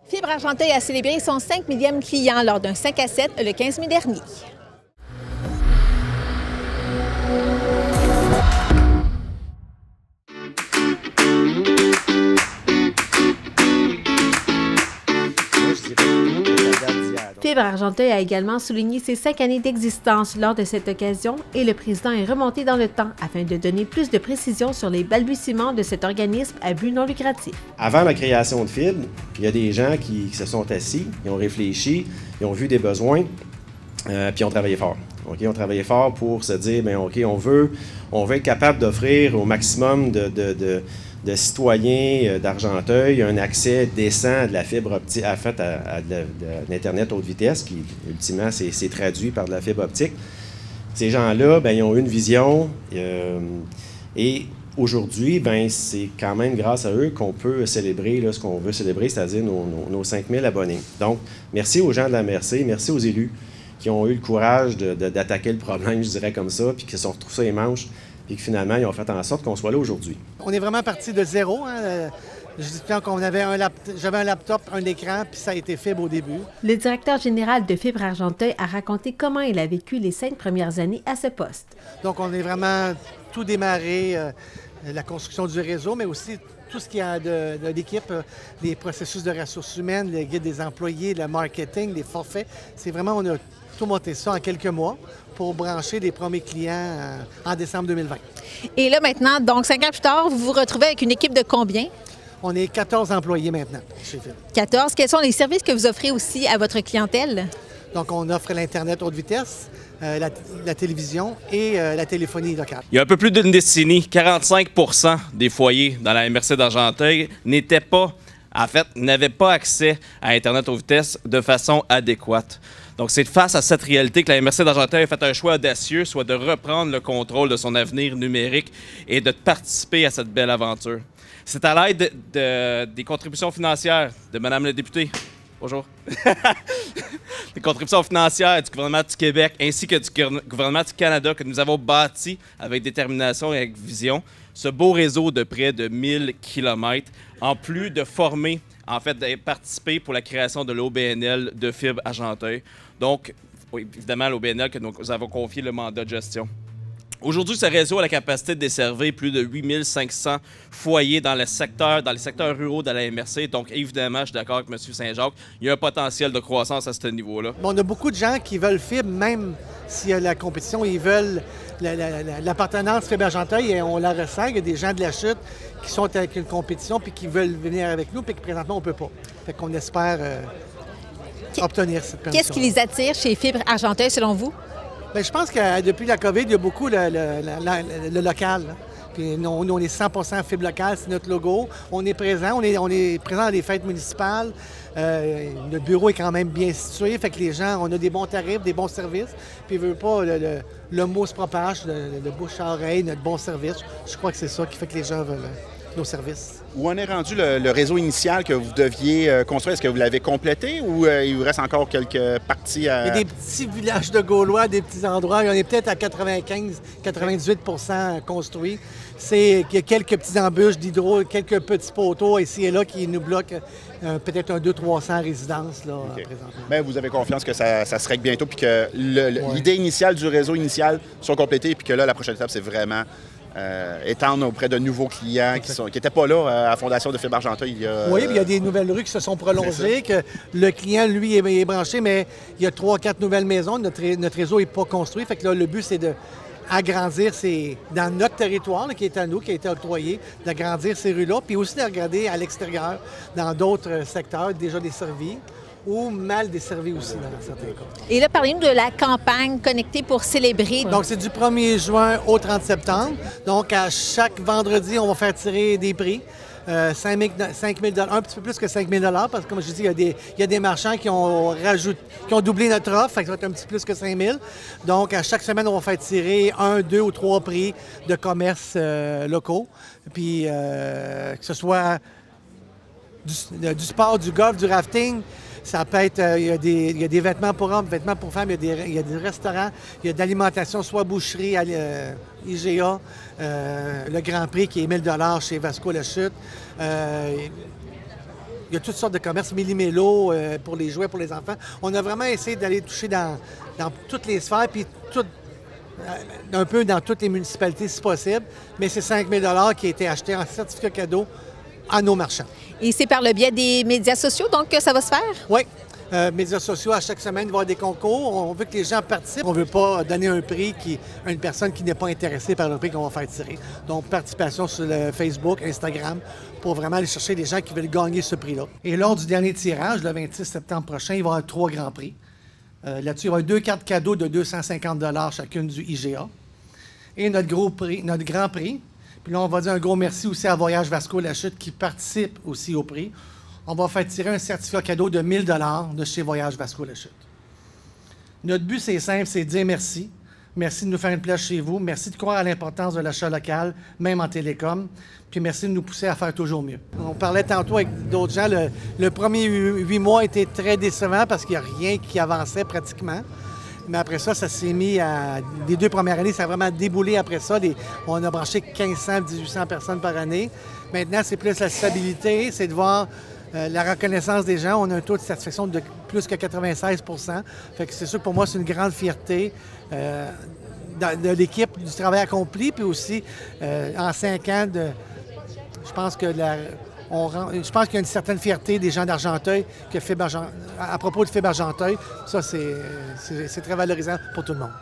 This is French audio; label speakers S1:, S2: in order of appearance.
S1: Fibre Argenteuil a célébré son 5 millième client lors d'un 5 à 7 le 15 mai dernier. Fibre Argenteuil a également souligné ses 5 années d'existence lors de cette occasion et le président est remonté dans le temps afin de donner plus de précisions sur les balbutiements de cet organisme à but non lucratif.
S2: Avant la création de Fibre, il y a des gens qui se sont assis, ils ont réfléchi, ils ont vu des besoins, puis ils ont travaillé fort. Okay? Ils ont travaillé fort pour se dire, bien, OK, on veut être capable d'offrir au maximum de citoyens d'Argenteuil un accès décent à de la fibre optique, à l'Internet haute vitesse, qui, ultimement, c'est traduit par de la fibre optique. Ces gens-là, bien, ils ont une vision et aujourd'hui, bien, c'est quand même grâce à eux qu'on peut célébrer là, ce qu'on veut célébrer, c'est-à-dire nos 5000 abonnés. Donc, merci aux gens de la MRC, merci aux élus qui ont eu le courage d'attaquer le problème, je dirais comme ça, puis qui se sont retroussés les manches, puis que finalement, ils ont fait en sorte qu'on soit là aujourd'hui.
S3: On est vraiment parti de zéro. Hein. Je dis qu'on avait j'avais un laptop, un écran, puis ça a été Fibre au début.
S1: Le directeur général de Fibre Argenteuil a raconté comment il a vécu les 5 premières années à ce poste.
S3: Donc, on est vraiment tout démarré, la construction du réseau, mais aussi tout ce qu'il y a de l'équipe, les processus de ressources humaines, les guides des employés, le marketing, les forfaits. C'est vraiment, on a tout monté ça en quelques mois pour brancher les premiers clients en décembre 2020.
S1: Et là maintenant, donc 5 ans plus tard, vous vous retrouvez avec une équipe de combien?
S3: On est 14 employés maintenant chez Fibre.
S1: 14. Quels sont les services que vous offrez aussi à votre clientèle?
S3: Donc, on offre l'Internet haute vitesse, la télévision et la téléphonie locale.
S4: Il y a un peu plus d'une décennie, 45 % des foyers dans la MRC d'Argenteuil n'avaient pas accès à Internet haute vitesse de façon adéquate. Donc, c'est face à cette réalité que la MRC d'Argenteuil a fait un choix audacieux, soit de reprendre le contrôle de son avenir numérique et de participer à cette belle aventure. C'est à l'aide des contributions financières de Mme la députée. Bonjour. Des contributions financières du gouvernement du Québec ainsi que du gouvernement du Canada que nous avons bâti avec détermination et avec vision ce beau réseau de près de 1000 km, en plus de former, en fait, de participer pour la création de l'OBNL de Fibre Argenteuil. Donc, oui, évidemment, l'OBNL que nous avons confié le mandat de gestion. Aujourd'hui, ce réseau a la capacité de desservir plus de 8500 foyers dans les secteurs ruraux de la MRC. Donc, évidemment, je suis d'accord avec M. Saint-Jacques, il y a un potentiel de croissance à ce niveau-là.
S3: On a beaucoup de gens qui veulent Fibre, même s'il y a la compétition, ils veulent l'appartenance Fibre Argenteuil et on la ressent. Il y a des gens de la chute qui sont avec une compétition puis qui veulent venir avec nous puis que présentement, on ne peut pas. Fait qu'on espère obtenir cette permission.
S1: Qu'est-ce qui les attire chez Fibre Argenteuil, selon vous?
S3: Bien, je pense que depuis la COVID, il y a beaucoup le local. Hein. Puis nous, on est 100% Fibre locale, c'est notre logo. On est présent, on est présent dans les fêtes municipales. Notre bureau est quand même bien situé, fait que les gens, on a des bons tarifs, des bons services. Puis, ils ne veulent pas, le mot se propage, le bouche à oreille, notre bon service. Je crois que c'est ça qui fait que les gens veulent nos services.
S5: Où en est rendu le réseau initial que vous deviez construire? Est-ce que vous l'avez complété ou il vous reste encore quelques parties à...
S3: Il y a des petits villages de Gaulois, des petits endroits. On est peut-être à 95-98 % construits. Il y a quelques petites embûches d'hydro, quelques petits poteaux ici et là qui nous bloquent peut-être un 200-300 résidences là, présentement.
S5: Mais vous avez confiance que ça se règle bientôt puis que l'idée initiale du réseau initial soit complétée puis que là, la prochaine étape, c'est vraiment... étendre auprès de nouveaux clients qui n'étaient pas là à la fondation de Fibre Argenteuil.
S3: Oui, puis il y a des nouvelles rues qui se sont prolongées, que le client, lui, est branché, mais il y a 3-4 nouvelles maisons. Notre réseau n'est pas construit. Fait que là, le but, c'est d'agrandir dans notre territoire, là, qui est à nous, qui a été octroyé, d'agrandir ces rues-là, puis aussi de regarder à l'extérieur, dans d'autres secteurs déjà desservis ou mal desservis aussi dans certains cas.
S1: Et là, parlez-nous de la campagne Connectée pour célébrer.
S3: Donc, c'est du 1er juin au 30 septembre. Donc, à chaque vendredi, on va faire tirer des prix. 5 000 un petit peu plus que 5 000 parce que, comme je dis, il y a des marchands qui ont doublé notre offre, fait que ça va être un petit peu plus que 5 000. Donc, à chaque semaine, on va faire tirer 1, 2 ou 3 prix de commerces locaux. Puis, que ce soit du sport, du golf, du rafting. Ça peut être, il y a des vêtements pour hommes, vêtements pour femmes, il y a des restaurants, il y a de l'alimentation, soit boucherie, IGA, le Grand Prix qui est 1 000 chez Vasco La Chute. Il y a toutes sortes de commerces, Méli-Mélo pour les jouets pour les enfants. On a vraiment essayé d'aller toucher dans toutes les sphères, puis un peu dans toutes les municipalités si possible. Mais c'est 5 000 $ qui a été acheté en certificat cadeau à nos marchands.
S1: Et c'est par le biais des médias sociaux, donc, que ça va se faire?
S3: Oui. Médias sociaux, à chaque semaine, il va y avoir des concours. On veut que les gens participent. On ne veut pas donner un prix à une personne qui n'est pas intéressée par le prix qu'on va faire tirer. Donc, participation sur le Facebook, Instagram, pour vraiment aller chercher des gens qui veulent gagner ce prix-là. Et lors du dernier tirage, le 26 septembre prochain, il va y avoir 3 grands prix. Là-dessus, il va y avoir 2 cartes cadeaux de 250 $ chacune du IGA. Et notre grand prix. Puis là, on va dire un gros merci aussi à Voyage Vasco La Chute qui participe aussi au prix. On va faire tirer un certificat cadeau de 1 000 $ de chez Voyage Vasco La Chute. Notre but, c'est simple, c'est de dire merci. Merci de nous faire une place chez vous. Merci de croire à l'importance de l'achat local, même en télécom. Puis merci de nous pousser à faire toujours mieux. On parlait tantôt avec d'autres gens. Le premier 8 mois était très décevant parce qu'il n'y a rien qui avançait pratiquement. Mais après ça, ça s'est mis à... Les 2 premières années, ça a vraiment déboulé après ça. On a branché 1500, 1800 personnes par année. Maintenant, c'est plus la stabilité, c'est de voir la reconnaissance des gens. On a un taux de satisfaction de plus que 96 %. Fait que c'est sûr que pour moi, c'est une grande fierté de l'équipe, du travail accompli, puis aussi en 5 ans, je pense qu'il y a une certaine fierté des gens d'Argenteuil à propos de Fibre Argenteuil. Ça, c'est très valorisant pour tout le monde.